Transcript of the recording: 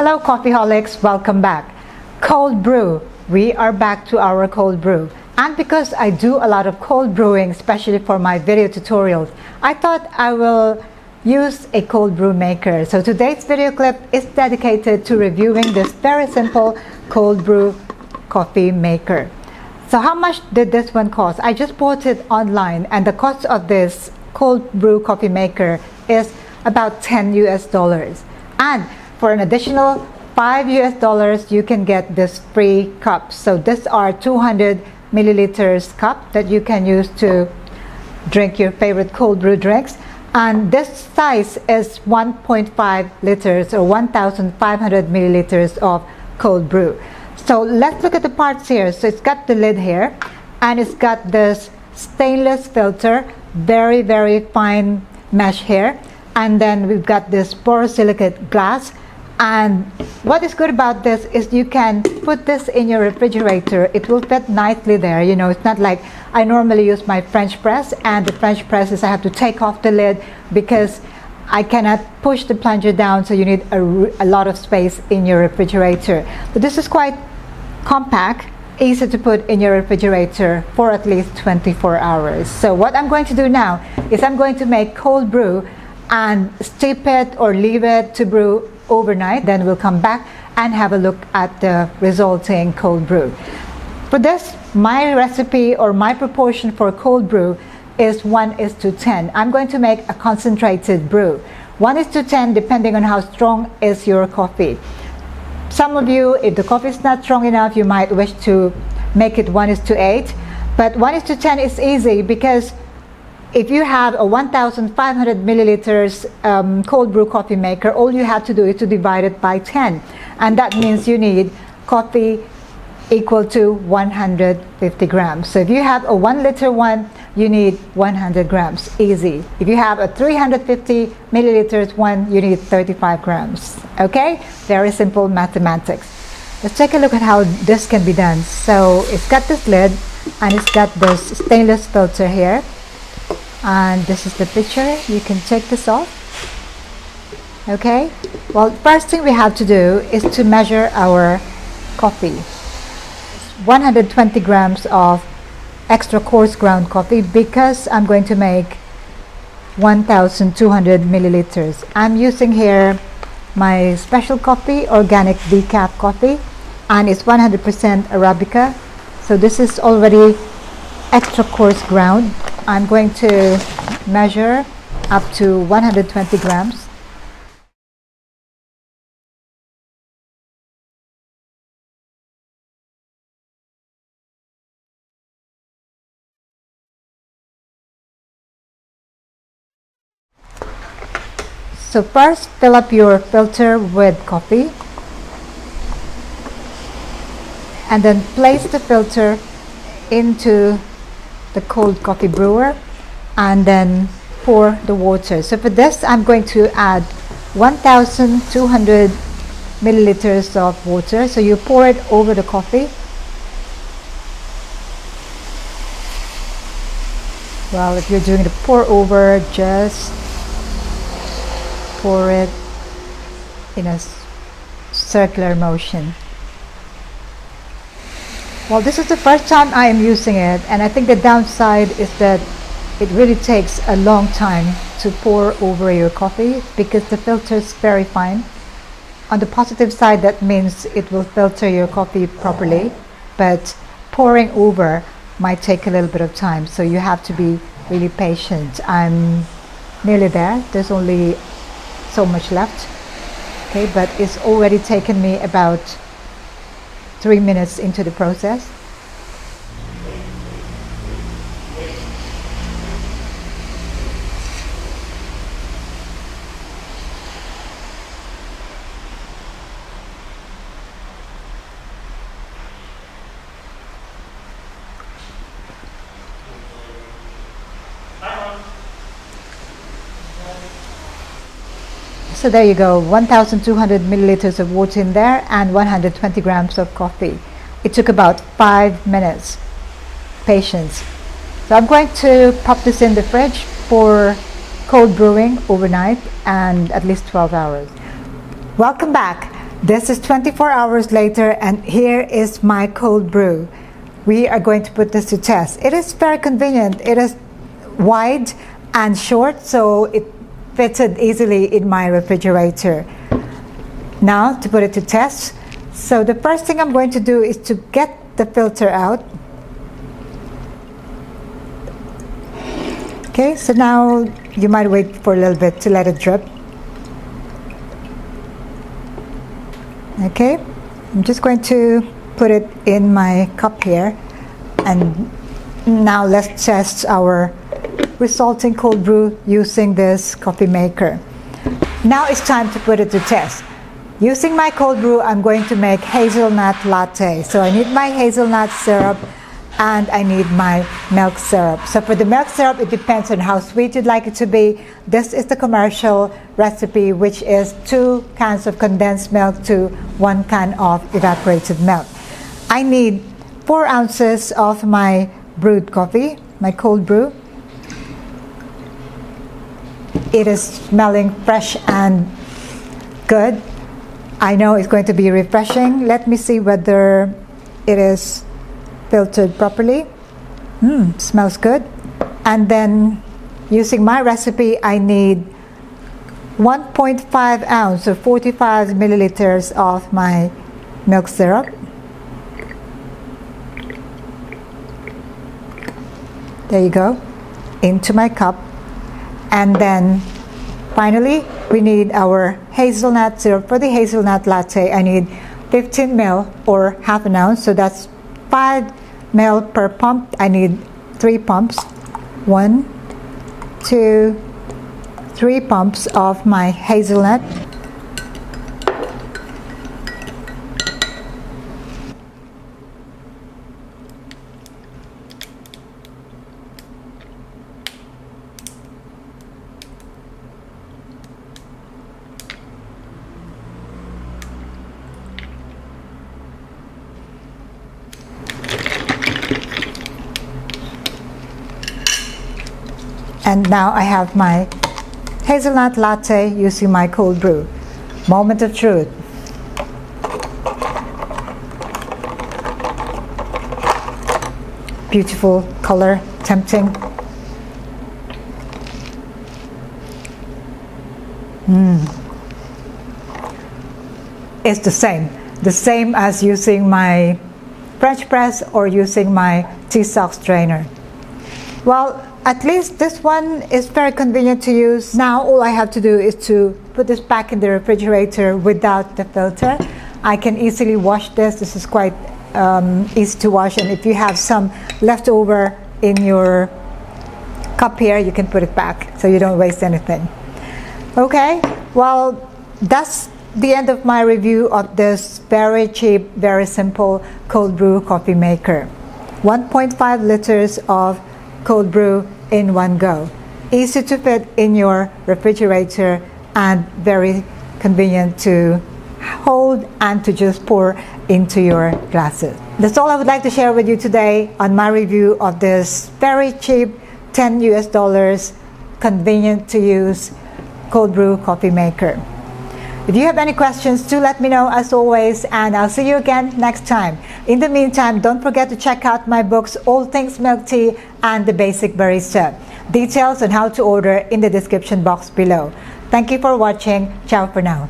Hello coffeeholics, welcome back. Cold brew. We are back to our cold brew. And because I do a lot of cold brewing, especially for my video tutorials, I thought I will use a cold brew maker. So today's video clip is dedicated to reviewing this very simple cold brew coffee maker. So how much did this one cost? I just bought it online, and the cost of this cold brew coffee maker is about $10 US. And for an additional $5 US, you can get this free cup. So these are 200 milliliters cup that you can use to drink your favorite cold brew drinks. And this size is 1.5 liters or 1,500 milliliters of cold brew. So let's look at the parts here. So it's got the lid here, and it's got this stainless filter, very, very fine mesh here. And then we've got this borosilicate glass. And what is good about this is you can put this in your refrigerator. It will fit nicely there. You know, it's not like I normally use my French press, and the French press is I have to take off the lid because I cannot push the plunger down, so you need a lot of space in your refrigerator. But this is quite compact, easy to put in your refrigerator for at least 24 hours. So what I'm going to do now is I'm going to make cold brew and steep it or leave it to brew overnight. Then we'll come back and have a look at the resulting cold brew. For this, my recipe or my proportion for cold brew is 1:10. I'm going to make a concentrated brew. 1:10 depending on how strong is your coffee. Some of you, if the coffee is not strong enough, you might wish to make it 1:8. But 1:10 is easy because if you have a 1,500 milliliters cold brew coffee maker, all you have to do is to divide it by 10. And that means you need coffee equal to 150 grams. So if you have a 1 liter one, you need 100 grams, easy. If you have a 350 milliliters one, you need 35 grams. Okay, very simple mathematics. Let's take a look at how this can be done. So it's got this lid, and it's got this stainless filter here. And this is the picture. You can take this off. Okay, well, first thing we have to do is to measure our coffee. 120 grams of extra coarse ground coffee because I'm going to make 1,200 milliliters. I'm using here my special coffee, organic decaf coffee, and it's 100% Arabica. So this is already extra coarse ground. I'm going to measure up to 120 grams. So first, fill up your filter with coffee, and then place the filter into the cold coffee brewer, and then pour the water. So for this, I'm going to add 1,200 milliliters of water. So you pour it over the coffee. Well, if you're doing the pour over, just pour it in a circular motion. Well, this is the first time I am using it, and I think the downside is that it really takes a long time to pour over your coffee because the filter is very fine. On the positive side, that means it will filter your coffee properly, but pouring over might take a little bit of time, so you have to be really patient. I'm nearly there. There's only so much left. Okay, but it's already taken me about 3 minutes into the process. So there you go, 1,200 milliliters of water in there and 120 grams of coffee. It took about 5 minutes. Patience. So I'm going to pop this in the fridge for cold brewing overnight and at least 12 hours. Welcome back. This is 24 hours later, and here is my cold brew. We are going to put this to test. It is very convenient. It is wide and short, so it fitted easily in my refrigerator. Now to put it to test. So the first thing I'm going to do is to get the filter out. Okay, so now you might wait for a little bit to let it drip. Okay, I'm just going to put it in my cup here, and now let's test our resulting cold brew using this coffee maker. Now it's time to put it to test. Using my cold brew, I'm going to make hazelnut latte. So I need my hazelnut syrup and I need my milk syrup. So for the milk syrup, it depends on how sweet you'd like it to be. This is the commercial recipe, which is 2 cans of condensed milk to 1 can of evaporated milk. I need 4 ounces of my brewed coffee, my cold brew. It is smelling fresh and good. I know it's going to be refreshing. Let me see whether it is filtered properly. Smells good. And then using my recipe, I need 1.5 ounce or 45 milliliters of my milk syrup. There you go, into my cup. And then finally, we need our hazelnut syrup. For the hazelnut latte, I need 15 ml or half an ounce. So that's 5 ml per pump. I need 3 pumps. 1, 2, 3 pumps of my hazelnut. And now I have my hazelnut latte using my cold brew. Moment of truth. Beautiful color, tempting. It's the same as using my French press or using my tea stalk strainer. Well, at least this one is very convenient to use. Now all I have to do is to put this back in the refrigerator without the filter. I can easily wash this. This is quite easy to wash, and if you have some left over in your cup here, you can put it back so you don't waste anything. Okay, well, that's the end of my review of this very cheap, very simple cold brew coffee maker. 1.5 liters of cold brew in one go. Easy to fit in your refrigerator and very convenient to hold and to just pour into your glasses. That's all I would like to share with you today on my review of this very cheap $10 US convenient to use cold brew coffee maker. If you have any questions, do let me know as always, and I'll see you again next time. In the meantime, don't forget to check out my books, All Things Milk Tea and The Basic Barista. Details on how to order in the description box below. Thank you for watching. Ciao for now.